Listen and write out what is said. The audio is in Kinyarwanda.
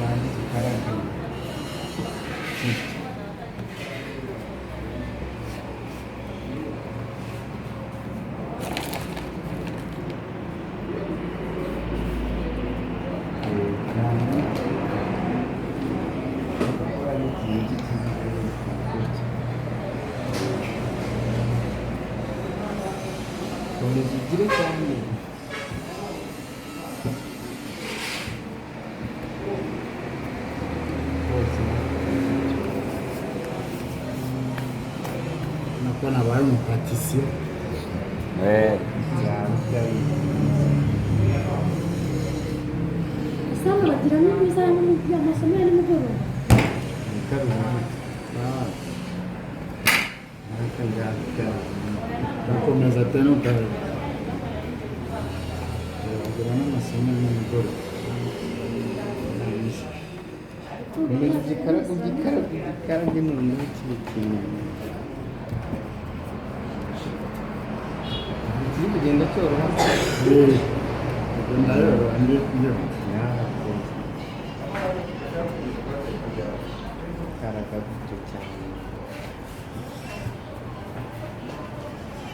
Nanti sekarang kan boleh jujur kan kenapa nawarin mupatisiyo Sama bagira neza amasomo ya nimugoroba bakomeza atari ukareba bagira n'amasomo y'umugoroba ugikaraga noneho kibikeneye kiri kugenda cyoroha kugenda yoroha njye karaga gutyo cyane